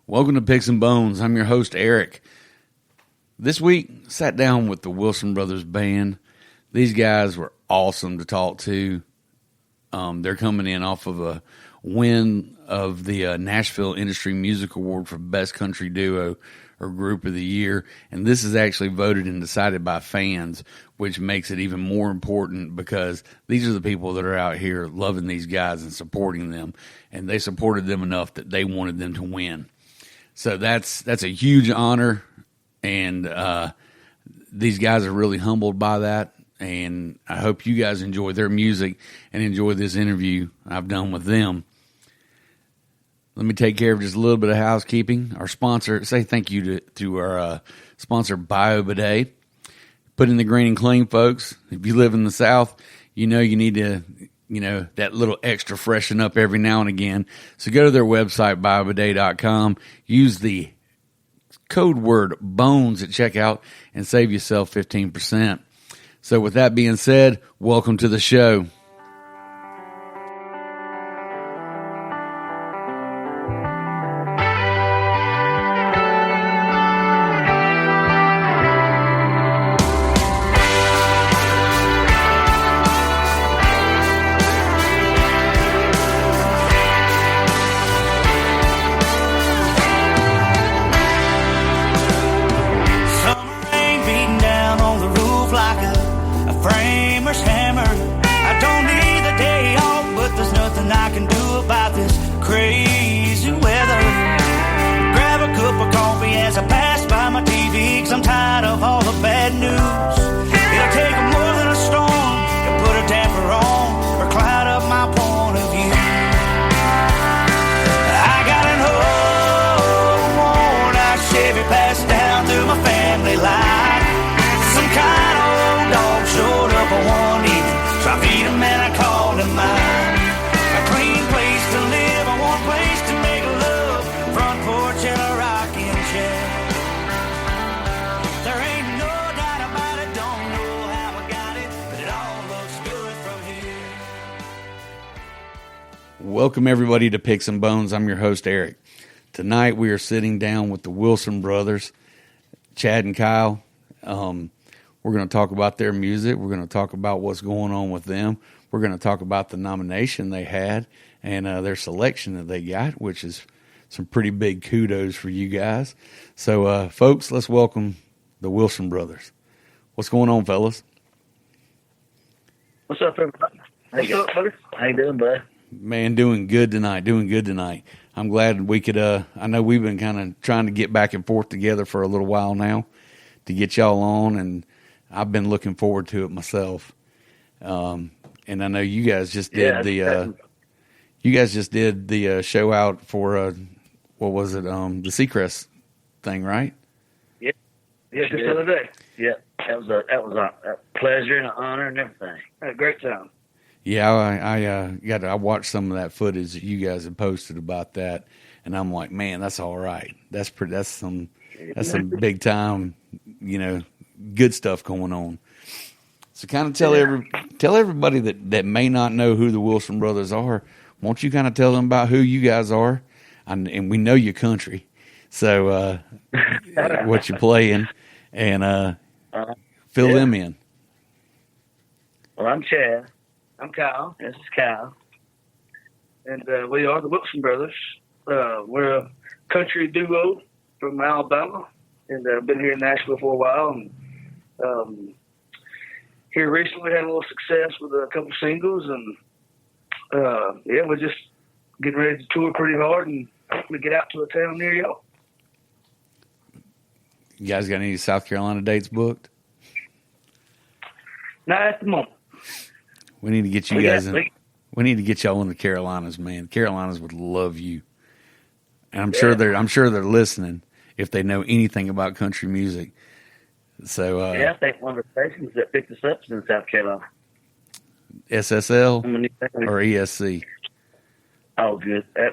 Welcome to Picks and Bones. I'm your host, Eric. This week, sat down with the Wilson Brothers Band. These guys were awesome to talk to. They're coming in off of a win of the Nashville Industry Music Award for Best Country Duo or Group of the Year. And this is actually voted and decided by fans, which makes it even more important because these are the people that are out here loving these guys and supporting them. And they supported them enough that they wanted them to win. So that's a huge honor. And these guys are really humbled by that. And I hope you guys enjoy their music and enjoy this interview I've done with them. Let me take care of just a little bit of housekeeping. Our sponsor, say thank you to our sponsor, BioBidet. Put in the green and clean, folks. If you live in the South, you know you need to, that little extra freshen up every now and again. So go to their website, biobidet.com. Use the code word BONES at checkout and save yourself 15%. So with that being said, welcome to the show. Welcome, everybody, to Picks and Bones. I'm your host, Eric. Tonight, we are sitting down with the Wilson Brothers, Chad and Kyle. We're going to talk about their music. We're going to talk about what's going on with them. We're going to talk about the nomination they had and their selection that they got, which is some pretty big kudos for you guys. So, folks, let's welcome the Wilson Brothers. What's going on, fellas? What's up, everybody? What's up, buddy? How you doing, bud? Man, doing good tonight. I'm glad we could, I know we've been kind of trying to get back and forth together for a little while now to get y'all on, and I've been looking forward to it myself. And I know you guys just did the show out for, what was it, the Seacrest thing, right? Yeah, just the other day. Yeah, that was a pleasure and an honor and everything. Had a great time. Yeah, I watched some of that footage that you guys had posted about that, and I'm like, man, that's all right. That's some big time, good stuff going on. So kind of tell everybody that may not know who the Wilson Brothers are. Won't you kind of tell them about who you guys are? And we know your country, so what you're playing, and fill them in. Well, I'm Chad. I'm Kyle. This is Kyle. And we are the Wilson Brothers. We're a country duo from Alabama. And I've been here in Nashville for a while. And here recently had a little success with a couple singles. And, we're just getting ready to tour pretty hard and hopefully get out to a town near y'all. You guys got any South Carolina dates booked? Not at the moment. We need to get you guys in. We need to get y'all in the Carolinas, man. Carolinas would love you, and I'm sure they're listening if they know anything about country music. So I think one of the stations that picked us up is in South Carolina. SSL or ESC. Oh, good. I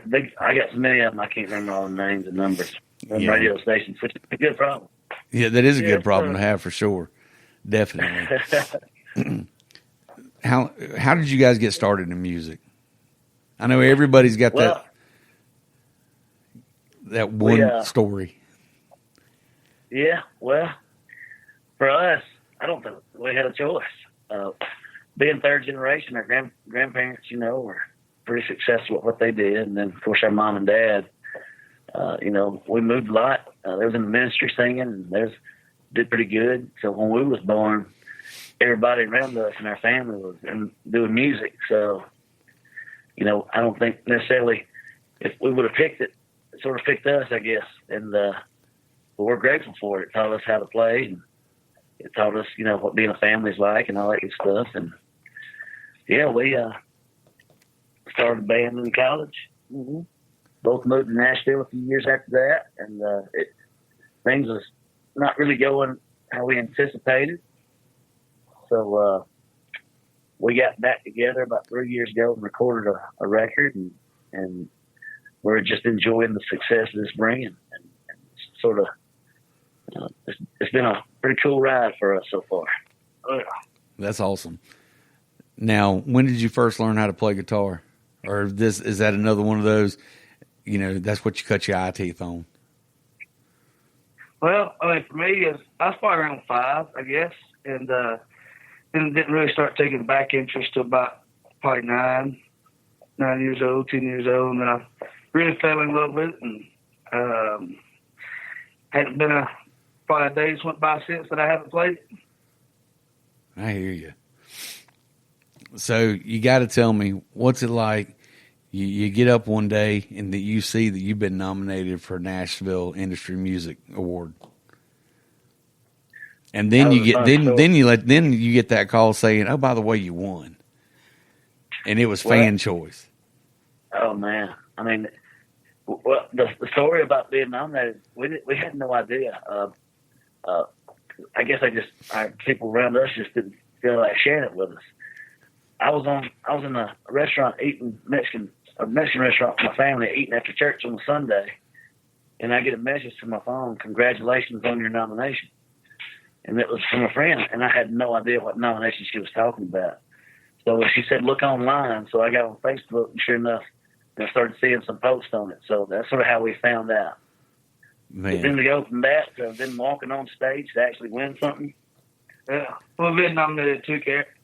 got so many of them I can't remember all the names and numbers. Radio stations, which is a good problem. Yeah, that is a good problem to have for sure. Definitely. How did you guys get started in music? I know everybody's got that one story. Yeah, well, for us, I don't think we had a choice. Being third generation, our grandparents, were pretty successful at what they did. And then, of course, our mom and dad, we moved a lot. They was in the ministry singing, and they did pretty good. So when we was born, everybody around us and our family was doing music. So, I don't think necessarily if we would have picked it, it sort of picked us, I guess. And but we're grateful for it. It taught us how to play, and it taught us, what being a family's like and all that good stuff. And yeah, we started a band in college. Mm-hmm. Both moved to Nashville a few years after that, and things was not really going how we anticipated. So we got back together about 3 years ago and recorded a record, and we're just enjoying the success it's bringing. And sort of, it's been a pretty cool ride for us so far. Oh, yeah. That's awesome. Now, when did you first learn how to play guitar? Or is that another one of those, that's what you cut your eye teeth on? Well, for me, I was probably around 5, I guess, and didn't really start taking back interest till about probably 9 years old, 10 years old, and then I really fell in love with it, and hadn't been probably a days went by since that I haven't played it. I hear you. So you got to tell me, what's it like? You get up one day and that you see that you've been nominated for Nashville Industry Music Award, and then you get that call saying, "Oh, by the way, you won," and it was fan choice. Oh man, well, the story about being nominated, we had no idea. I guess our people around us just didn't feel like sharing it with us. I was in a restaurant eating Mexican restaurant with my family, eating after church on a Sunday, and I get a message to my phone, "Congratulations on your nomination." And it was from a friend, and I had no idea what nomination she was talking about. So she said, "Look online." So I got on Facebook, and sure enough, I started seeing some posts on it. So that's sort of how we found out. Man. But then to go from that to then walking on stage to actually win something. Yeah, we've been nominated 2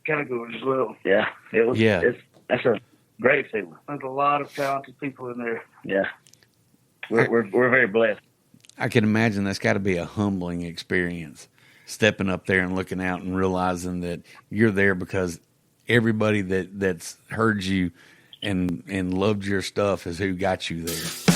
categories as well. Yeah, it was. Yeah, that's a great feeling. There's a lot of talented people in there. Yeah, we're very blessed. I can imagine that's got to be a humbling experience, stepping up there and looking out and realizing that you're there because everybody that's heard you and loved your stuff is who got you there.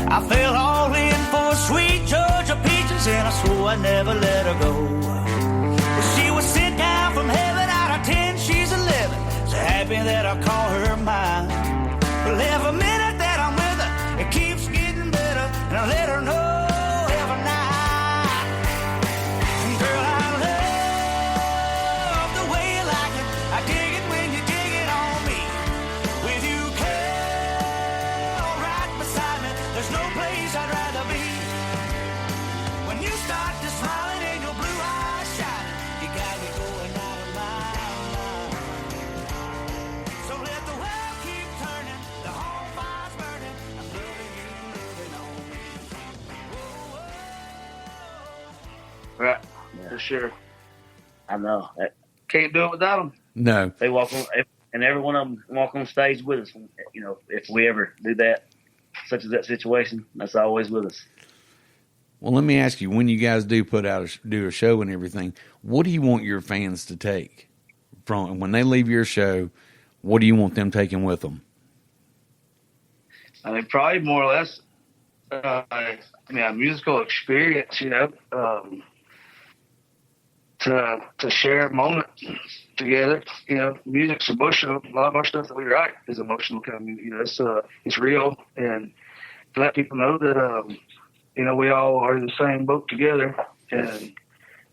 I fell all in for a sweet Georgia peaches, and I swore I'd never let her go. Well, she was sent down from heaven, out of 10, she's 11. So happy that I call her mine. But every minute that I'm with her, it keeps getting better, and I let her know every night. And girl, I love the way you like it. I dig it when you dig it on me. With you, there's no place I'd rather be. When you start to smiling and your blue eyes shining, you got me going out of my mind. So let the world keep turning, the home fire's burning. I'm loving you, loving on me. Whoa, whoa. Right, yeah. For sure. I know. Can't do it without them. No. They walk on, and every one of them walk on stage with us. If we ever do that, such as that situation, that's always with us. Well, let me ask you, when you guys do do a show and everything, what do you want your fans to take from when they leave your show? What do you want them taking with them? Probably more or less, a musical experience, to share a moment together. Music's emotional. A lot of our stuff that we write is emotional. It's real, and to let people know that we all are in the same boat together. And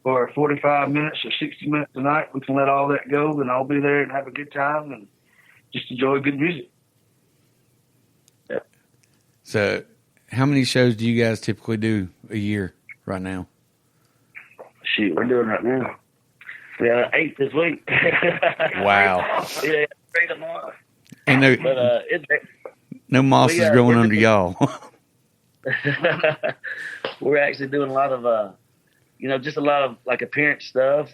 for 45 minutes or 60 minutes a night, we can let all that go, and I'll be there and have a good time. And just enjoy good music. Yeah. So, how many shows do you guys typically do a year right now? Shoot, we're doing right now. We got 8 this week. Wow. Yeah, 3 tomorrow. Ain't no moss is growing under y'all. We're actually doing a lot of, just a lot of like appearance stuff,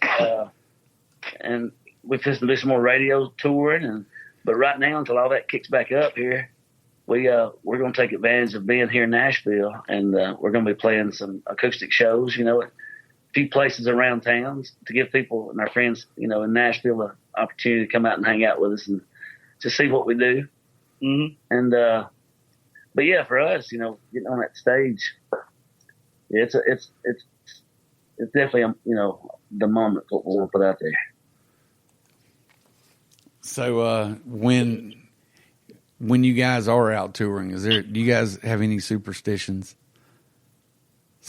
and we're just do some more radio touring. But right now, until all that kicks back up here, we're going to take advantage of being here in Nashville, and we're going to be playing some acoustic shows. A few places around town to give people and our friends, in Nashville, an opportunity to come out and hang out with us and to see what we do. Mm-hmm. And but yeah, for us, getting on that stage, it's definitely the moment what we want to put out there. So when you guys are out touring, do you guys have any superstitions?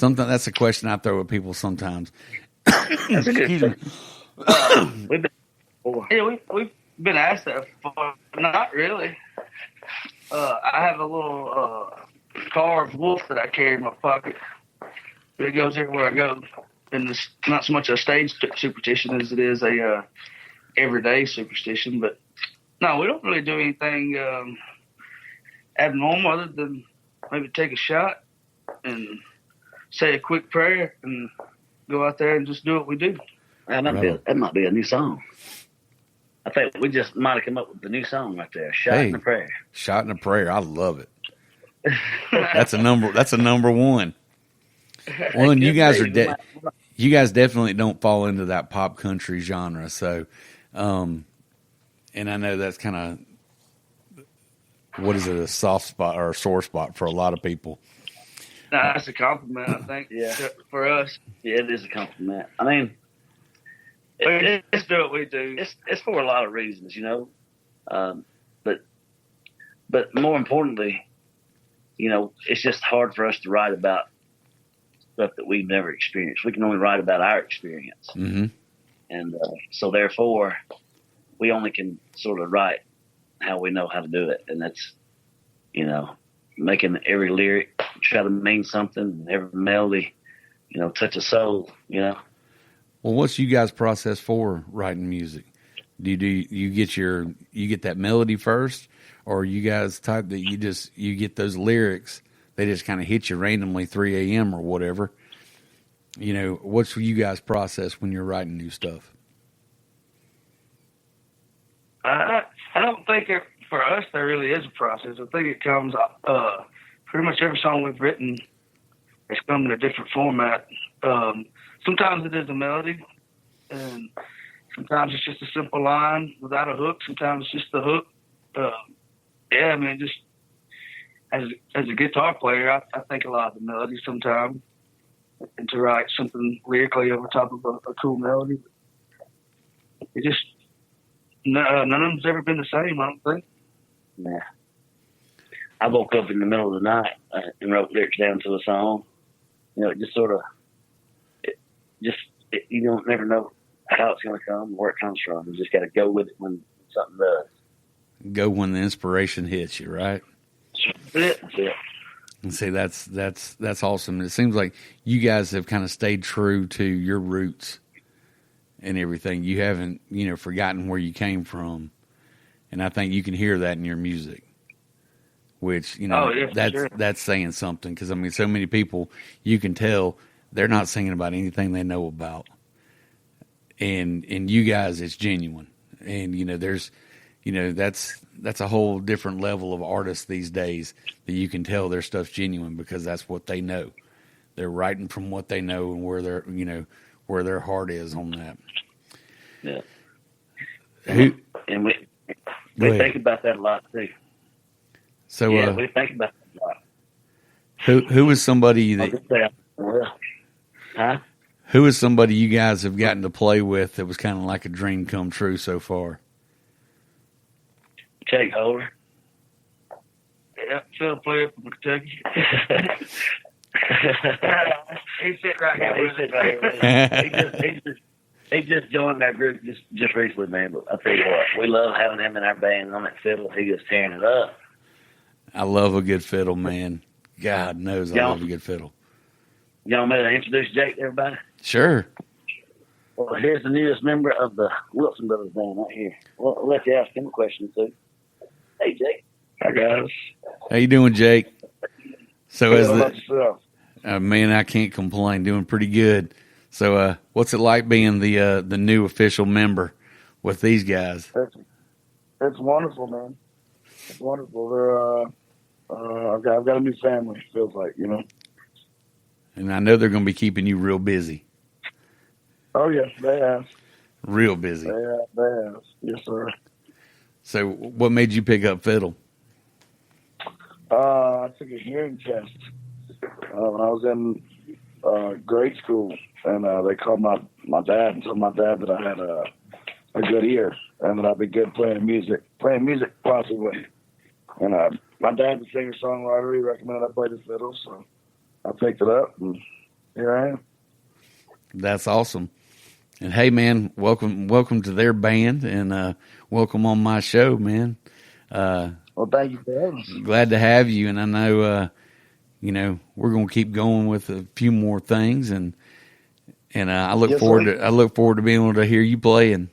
That's a question I throw at people sometimes. That's a good question. We've been asked that before. Not really. I have a little carved wolf that I carry in my pocket. It goes everywhere I go, and it's not so much a stage superstition as it is a everyday superstition. But no, we don't really do anything abnormal other than maybe take a shot and say a quick prayer and go out there and just do what we do. That might be a new song. I think we just might have come up with the new song right there. Shot and a prayer. Shot and a prayer. I love it. That's a number one. Well, and you guys you guys definitely don't fall into that pop country genre. So, and I know that's kind of, a soft spot or a sore spot for a lot of people. No, that's a compliment, I think. Yeah. For us. Yeah, it is a compliment. I mean, let's do what we do. It's for a lot of reasons, but more importantly, it's just hard for us to write about stuff that we've never experienced. We can only write about our experience. Mm-hmm. And so therefore, we only can sort of write how we know how to do it. And that's, making every lyric try to mean something, every melody, touch a soul, Well, what's you guys' process for writing music? Do you get that melody first, or you guys type that you get those lyrics, they just kind of hit you randomly 3 a.m. or whatever? What's you guys' process when you're writing new stuff? I don't think for us there really is a process. I think it comes pretty much every song we've written has come in a different format. Sometimes it is a melody, and sometimes it's just a simple line without a hook. Sometimes it's just the hook. Just as a guitar player, I think a lot of the melody sometimes, and to write something lyrically over top of a cool melody. It just none of them's ever been the same, I don't think. Nah. I woke up in the middle of the night and wrote lyrics down to a song. It just sort of, you don't never know how it's going to come, where it comes from. You just got to go with it when something does. Go when the inspiration hits you, right? That's it. And see, that's awesome. It seems like you guys have kind of stayed true to your roots and everything. You haven't, forgotten where you came from. And I think you can hear that in your music, which, that's saying something. Because, so many people, you can tell they're not singing about anything they know about. And you guys, it's genuine. And, there's, that's a whole different level of artists these days that you can tell their stuff's genuine because that's what they know. They're writing from what they know and where their heart is on that. Yeah. And we think about that a lot too. So we think about that a lot. Who is somebody that? Huh? Who is somebody you guys have gotten to play with that was kind of like a dream come true so far? Jake Holder. Yeah, fiddle player from Kentucky. He's sitting right here. He's sitting right here. He just joined our group just recently, man. But I tell you what, we love having him in our band on that fiddle. He just tearing it up. I love a good fiddle, man. God knows I love a good fiddle. You want me to introduce Jake to everybody? Sure. Well, here's the newest member of the Wilson Brothers band right here. Well, I'll let you ask him a question, too. Hey, Jake. Hi, guys. How you doing, Jake? So Hey, as how about the yourself? man, I can't complain. Doing pretty good. So, what's it like being the new official member with these guys? It's wonderful, man. It's wonderful. They're, I've got a new family. It feels like, you know. And I know they're going to be keeping you real busy. Oh yeah, they have. Real busy. They have. Yes, sir. So, what made you pick up fiddle? I took a hearing test when I was in grade school, and they called my dad and told my dad that I had a good ear and that I'd be good playing music possibly. And my dad's a singer-songwriter. He recommended I play the fiddle, so I picked it up, and here I am. That's awesome. And hey, man, welcome to their band, and welcome on my show, man. Well, thank you for having us. Glad to have you, and I know, we're going to keep going with a few more things, and I look forward to being able to hear you playing.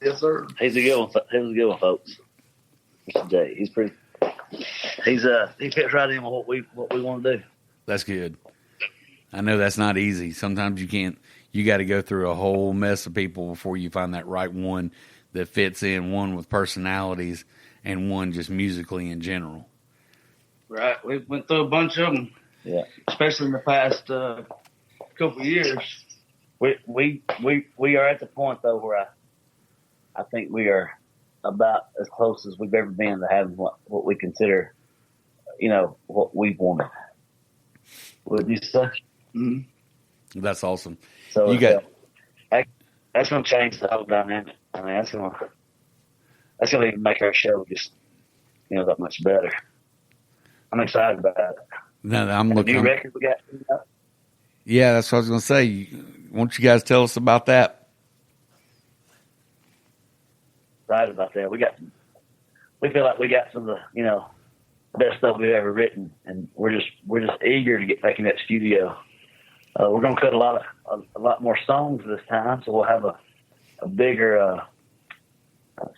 Yes, sir. He's a good one, folks. Mr. Jay. He's pretty. He fits right in with what we want to do. That's good. I know that's not easy. Sometimes you can't. You got to go through a whole mess of people before you find that right one that fits in. One with personalities and one just musically in general. Right. We went through a bunch of them. Yeah. Especially in the past couple of years. We are at the point though where I think we are about as close as we've ever been to having what we consider, what we've wanted. Would you say? Mm-hmm. That's awesome. So you got that's going to change the whole dynamic. I mean, that's going to make our show just that much better. I'm excited about it. No, I'm looking. New record we got. Yeah, that's what I was going to say. Why don't you guys tell us about that? Right about that. We feel like we got some of the best stuff we've ever written, and we're just eager to get back in that studio. We're going to cut a lot more songs this time, so we'll have a bigger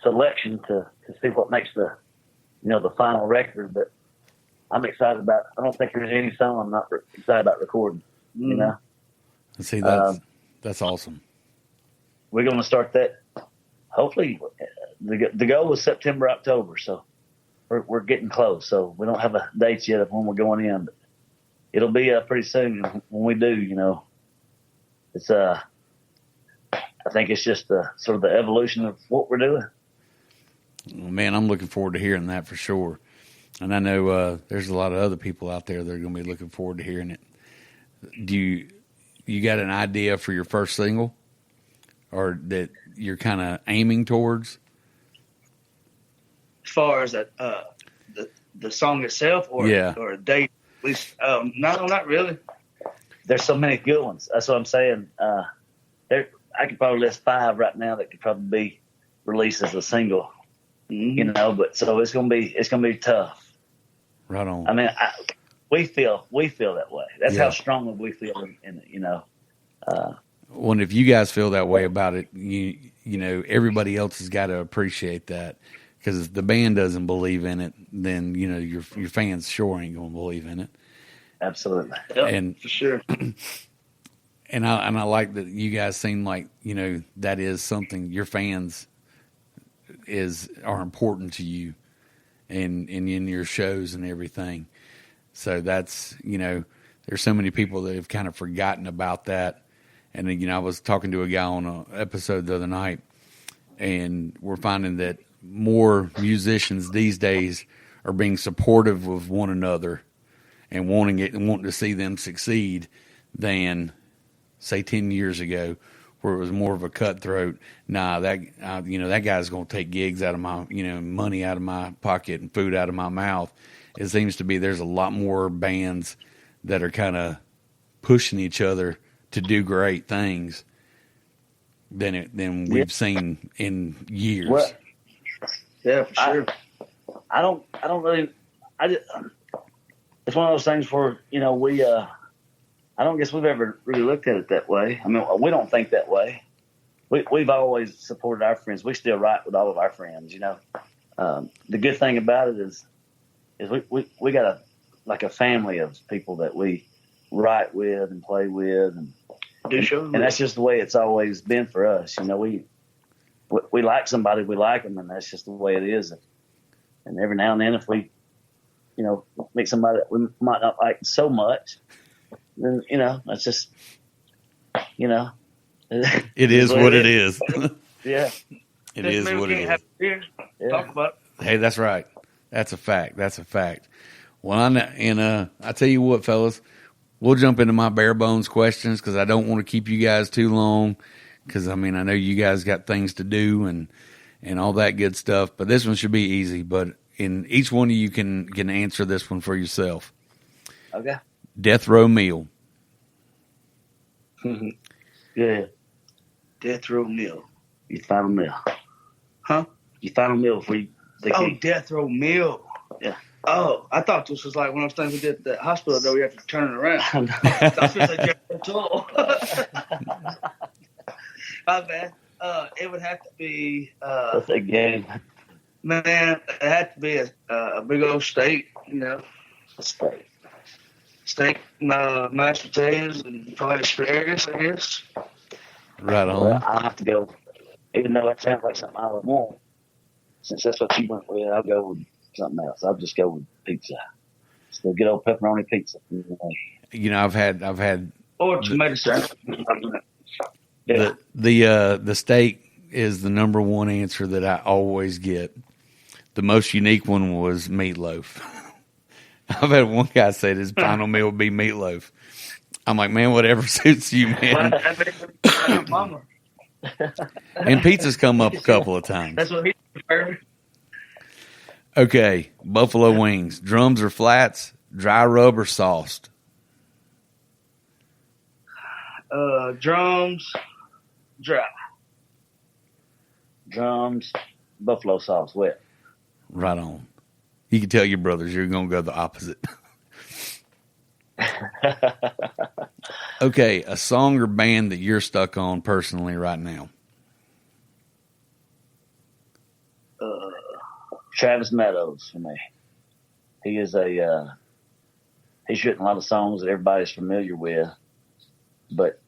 selection to see what makes the final record. But I'm excited about. I don't think there's any song I'm not excited about recording. See, that's awesome. We're going to start that. Hopefully, the goal was September, October, so we're getting close. So we don't have a date yet of when we're going in, but it'll be pretty soon when we do. It's I think it's just sort of the evolution of what we're doing. Well, man, I'm looking forward to hearing that for sure. And I know there's a lot of other people out there that are going to be looking forward to hearing it. Do you got an idea for your first single, or that you're kind of aiming towards? As far as that, the song itself, or a date, at least, no, not really. There's so many good ones. That's what I'm saying. I could probably list 5 right now that could probably be released as a single. Mm-hmm. But so it's gonna be tough. Right on. I mean, we feel that way. That's how strongly we feel in it. Well, and if you guys feel that way about it, everybody else has got to appreciate that. Because if the band doesn't believe in it, then your fans sure ain't gonna believe in it. Absolutely. Yep, and for sure. And I like that you guys seem like that is something your fans are important to you, and in your shows and everything. So that's there's so many people that have kind of forgotten about that. And I was talking to a guy on an episode the other night, and we're finding that more musicians these days are being supportive of one another and wanting to see them succeed than, say, 10 years ago, where it was more of a cutthroat. Nah, that guy's going to take gigs out of my, money out of my pocket and food out of my mouth. It seems to be there's a lot more bands that are kind of pushing each other to do great things. than we've seen in years. Well, Yeah, for sure. I don't really. It's one of those things where we. I don't guess we've ever really looked at it that way. I mean, we don't think that way. We've always supported our friends. We still write with all of our friends. The good thing about it is we got a family of people that we write with and play with, and that's just the way it's always been for us. We like somebody, we like them, and that's just the way it is. And every now and then, if we, meet somebody that we might not like so much, then that's just, it is what it is. Yeah, it is what it is. Here, talk about it. Hey, that's right. That's a fact. That's a fact. Well, I tell you what, fellas, we'll jump into my bare bones questions because I don't want to keep you guys too long. Because I know you guys got things to do and all that good stuff. But this one should be easy. But in each one of you can answer this one for yourself. Okay. Death row meal. Yeah. Death row meal. Your final meal. Huh? Your final meal before you. Death row meal. Yeah. Oh, I thought this was like one of those things we did at the hospital, though. We have to turn it around. That's just a tool. My bad. It would have to be. That's a game. Man, it had to be a big old steak, Steak. Steak, mashed potatoes, and probably asparagus, I guess. Right on. Well, I'll have to go, even though that sounds like something I would want. Since that's what you went with, I'll go with something else. I'll just go with pizza. Just a good old pepperoni pizza. I've had. Or tomato salad. Yeah. The steak is the number one answer that I always get. The most unique one was meatloaf. I've had one guy say his final meal would be meatloaf. I'm like, man, whatever suits you, man. Mama. And pizza's come up a couple of times. That's what he preferred. Okay, buffalo wings, drums or flats, dry rub or sauced. Drums, dry. Drums, buffalo sauce, wet. Right on. You can tell your brothers you're going to go the opposite. Okay, a song or band that you're stuck on personally right now. Travis Meadows for me. He is he's written a lot of songs that everybody's familiar with, but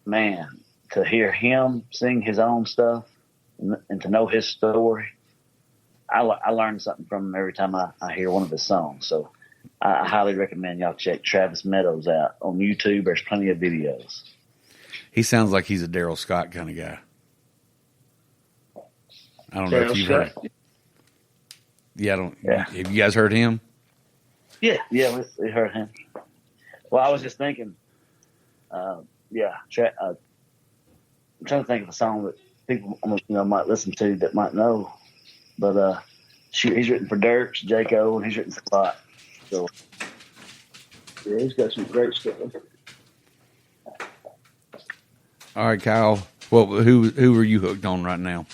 man, to hear him sing his own stuff and to know his story, I learn something from him every time I hear one of his songs. So I highly recommend y'all check Travis Meadows out on YouTube. There's plenty of videos. He sounds like he's a Daryl Scott kind of guy. I don't know if you've heard. Yeah, Have you guys heard him? Yeah, we heard him. Well, I was just thinking, I'm trying to think of a song that people might listen to that might know. But he's written for Dirks, Jaco, and he's written for a lot. So Yeah, he's got some great stuff. All right, Kyle. Well, who are you hooked on right now?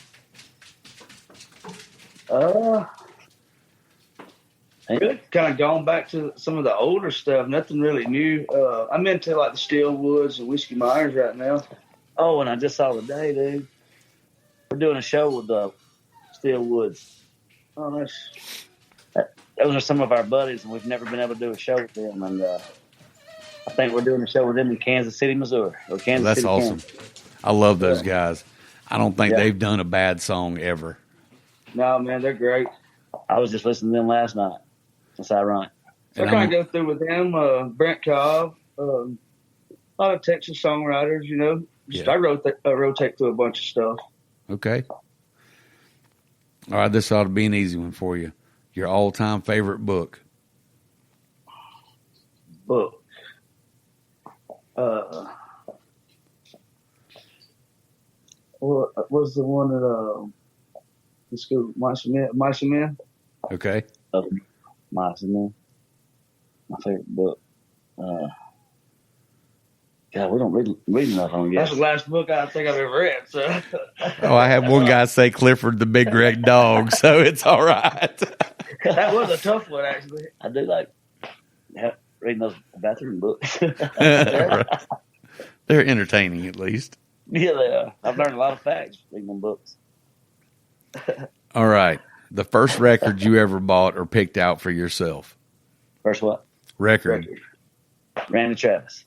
Really kind of gone back to some of the older stuff. Nothing really new. I'm into like the Steelwoods and Whiskey Myers right now. Oh, and I just saw today, dude. We're doing a show with the Steelwoods. Oh, nice. Those are some of our buddies, and we've never been able to do a show with them. And I think we're doing a show with them in Kansas City, Missouri. Or Kansas That's City, awesome. Kansas. I love those guys. I don't think they've done a bad song ever. No, man, they're great. I was just listening to them last night. That's ironic. So I kind of go through with them. Brent Cobb, a lot of Texas songwriters, I rotate through a bunch of stuff. Okay. All right, this ought to be an easy one for you. Your all-time favorite book? Book. What was the one that the school Mice and Men? Okay. Mice and Men. My favorite book. God, we don't read enough on it. That's the last book I think I've ever read. So. Oh, I had one guy say Clifford the Big Red Dog, so it's all right. That was a tough one, actually. I do like reading those bathroom books. Right. They're entertaining, at least. Yeah, they are. I've learned a lot of facts reading them books. All right. The first record you ever bought or picked out for yourself? First what? Record. Randy Travis.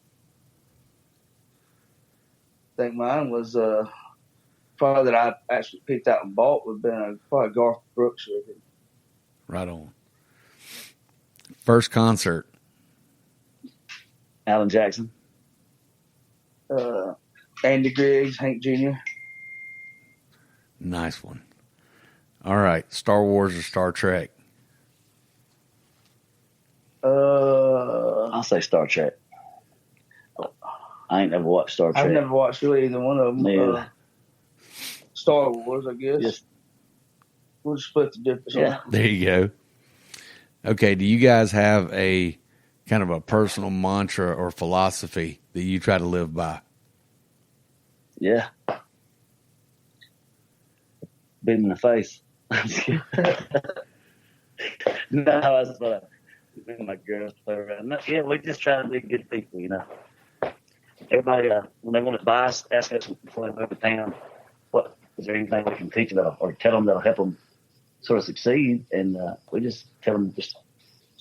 I think mine was probably that I actually picked out and bought would have been probably Garth Brooks record. Right on. First concert? Alan Jackson. Andy Griggs, Hank Jr. Nice one. All right. Star Wars or Star Trek? I'll say Star Trek. I ain't never watched Star Trek. I've never watched really either one of them. Yeah. Star Wars, I guess. Yes. We'll just split the difference. Yeah. There you go. Okay. Do you guys have a kind of a personal mantra or philosophy that you try to live by? Yeah. Beat him in the face. I'm just kidding. No, that's what me and my girls play around. No, yeah, we just try to be good people, you know. Everybody, when they want to buy us, ask us before they move to town, what is there anything we can teach them or tell them that'll help them sort of succeed? And we just tell them just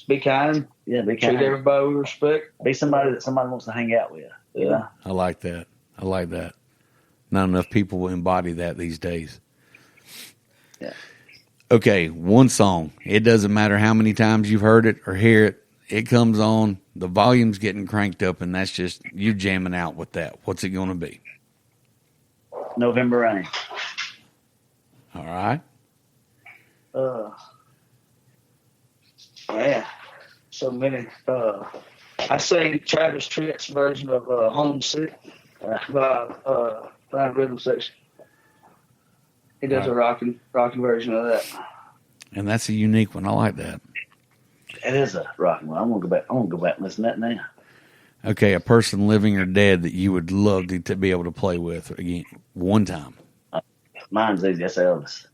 be kind. Yeah, be kind. Treat everybody with respect. Be somebody that somebody wants to hang out with. Yeah, I like that. I like that. Not enough people will embody that these days. Yeah. Okay, one song. It doesn't matter how many times you've heard it or hear it. It comes on, the volume's getting cranked up, and that's just you jamming out with that. What's it going to be? November Rain. All right. Man, so many. I say Travis Tritt's version of Homesick by Rhythm Section. He does a rocking version of that. And that's a unique one. I like that. It is a rocking one. I'm gonna go back and listen to that now. Okay, a person living or dead that you would love to be able to play with again one time. Mine's easy. That's Elvis.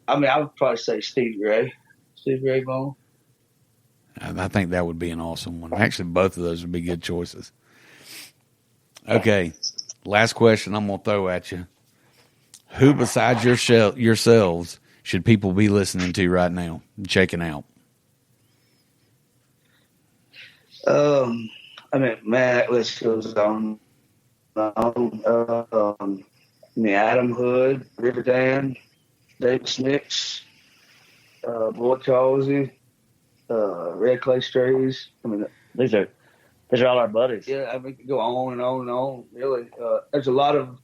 I mean, I would probably say Stevie Ray Vaughan. I think that would be an awesome one. Actually, both of those would be good choices. Okay, last question I'm going to throw at you. Who besides yourselves should people be listening to right now and checking out? I mean, man, that list goes on. Adam Hood, River Dan, David Snicks, Boyd Causey, Red Clay Strays. I mean, these are all our buddies. Yeah, I mean, we could go on and on and on. Really, there's a lot of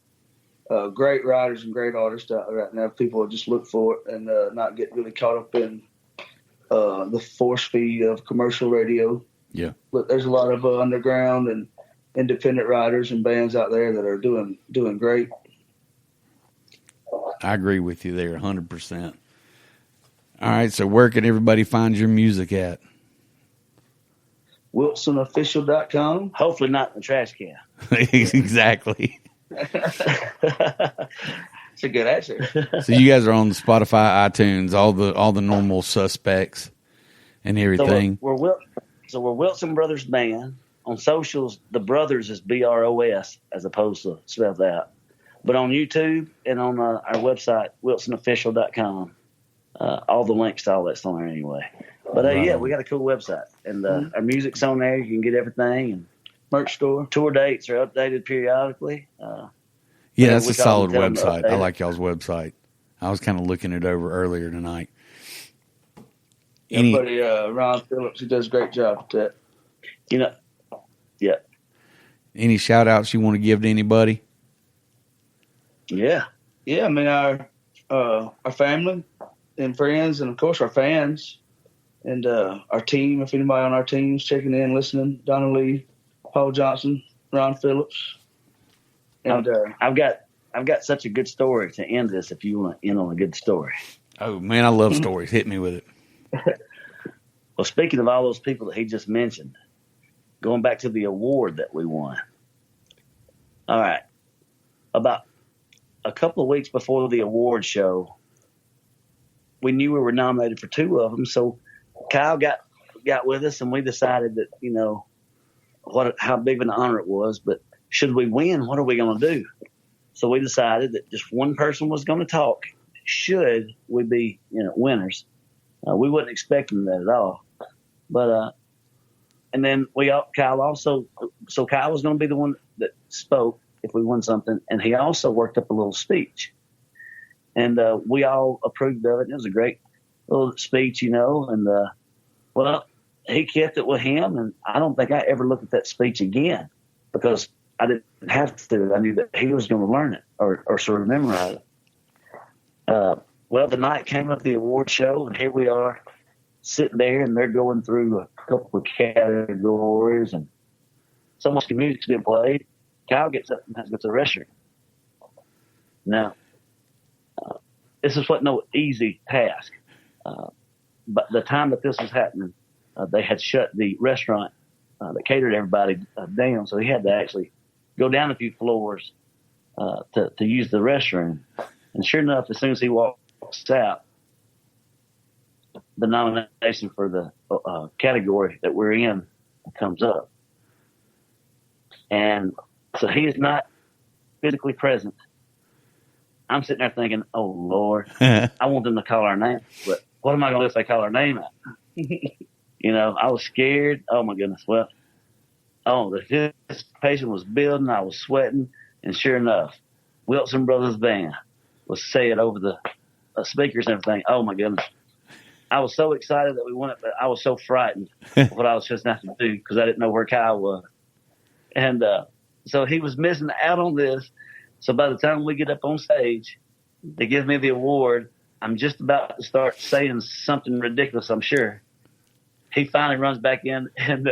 great writers and great artists out there right now. People just look for it and not get really caught up in the force feed of commercial radio. Yeah, but there's a lot of underground and independent writers and bands out there that are doing great. I agree with you there 100%. All right, so where can everybody find your music at? WilsonOfficial.com. Hopefully not in the trash can. Exactly. It's a good answer. So you guys are on Spotify, iTunes, all the normal suspects and everything. So we're Wilson Brothers Band. On socials, the brothers is BROS as opposed to spelled out. But on YouTube and on our website, WilsonOfficial.com, all the links to all that's on there anyway. But yeah, we got a cool website. And our music's on there. You can get everything. And merch store. Tour dates are updated periodically. Yeah, that's a solid website. I like y'all's website. I was kind of looking it over earlier tonight. Buddy Ron Phillips, he does a great job with that. Yeah. Any shout outs you want to give to anybody? Yeah. I mean, our family and friends, and of course our fans, and our team. If anybody on our team's checking in, listening, Donna Lee, Paul Johnson, Ron Phillips, and I've got such a good story to end this. If you want to end on a good story. Oh man, I love stories. Hit me with it. Well, speaking of all those people that he just mentioned, going back to the award that we won. All right. About a couple of weeks before the award show, we knew we were nominated for 2 of them. So Kyle got with us, and we decided that, you know, how big of an honor it was. But should we win, what are we going to do? So we decided that just one person was going to talk. Should we be, you know, winners? We wasn't expecting that at all. But and then Kyle was going to be the one that spoke if we won something, and he also worked up a little speech, and we all approved of it. It was a great little speech, you know, and well, he kept it with him, and I don't think I ever looked at that speech again because I didn't have to. I knew that he was going to learn it or sort of memorize it. Well, the night came of the award show, and here we are sitting there, and they're going through a couple of categories, and so much music's being played. Kyle gets up and has to go to the restroom. Now, this is no easy task. But the time that this was happening, they had shut the restaurant that catered everybody down, so he had to actually go down a few floors to use the restroom. And sure enough, as soon as he walks out, the nomination for the category that we're in comes up. And so he is not physically present. I'm sitting there thinking, oh, Lord, I want them to call our name. But what am I going to do if they call our name out? You know, I was scared. Oh, my goodness. Well, the anticipation was building. I was sweating. And sure enough, Wilson Brothers Band was said over the speakers and everything. Oh, my goodness. I was so excited that we won it, but I was so frightened of what I was just going to have to do because I didn't know where Kyle was. And so he was missing out on this. So by the time we get up on stage, they give me the award. I'm just about to start saying something ridiculous, I'm sure. He finally runs back in, and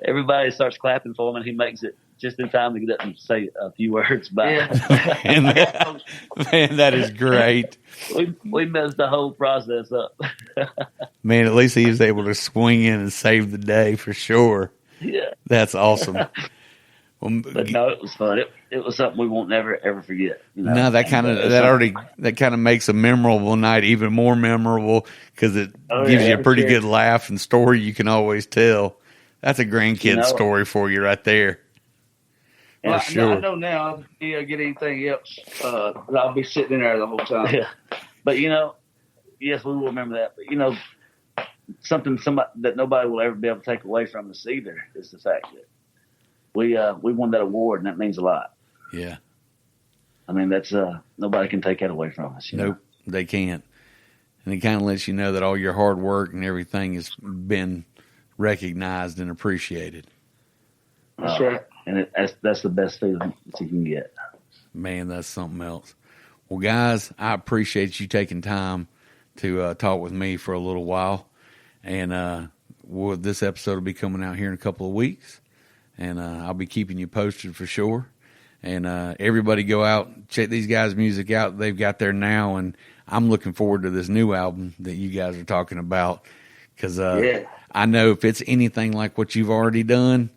everybody starts clapping for him, and he makes it just in time to get up and say a few words back. Yeah. Man, that is great. We messed the whole process up. Man, at least he was able to swing in and save the day for sure. Yeah. That's awesome. But no, it was fun. It was something we won't never ever forget. You know? No, that kind of makes a memorable night even more memorable because it gives you a pretty good laugh and story you can always tell. That's a grandkid story for you right there. Well, sure. I know now if you get anything else, I'll be sitting in there the whole time. Yeah. But yes, we will remember that. But something that nobody will ever be able to take away from us either is the fact that we won that award, and that means a lot. Yeah. I mean, that's nobody can take that away from us. Nope, they can't. And it kind of lets you know that all your hard work and everything has been recognized and appreciated. That's right. And that's the best feeling that you can get. Man, that's something else. Well, guys, I appreciate you taking time to talk with me for a little while. And this episode will be coming out here in a couple of weeks. And I'll be keeping you posted for sure. And everybody go out, check these guys' music out. They've got there now, and I'm looking forward to this new album that you guys are talking about because I know if it's anything like what you've already done,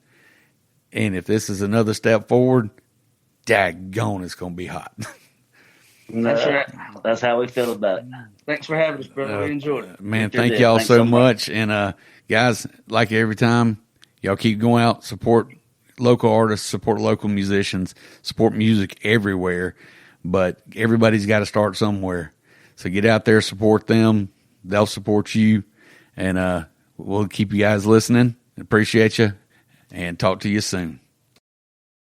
and if this is another step forward, daggone, it's going to be hot. That's right. That's how we feel about it. Thanks for having us, brother. We enjoyed it. Man, thank y'all so much. And guys, like every time, y'all keep going out, support local artists, support local musicians, support music everywhere. But everybody's got to start somewhere. So get out there, support them. They'll support you. And we'll keep you guys listening. Appreciate you. And talk to you soon.